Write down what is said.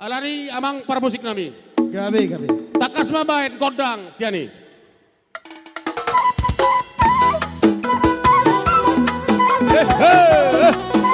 Alari amang para musik nami. Gabe, gabe. Takas mabain kodang siani. Eh, eh, eh.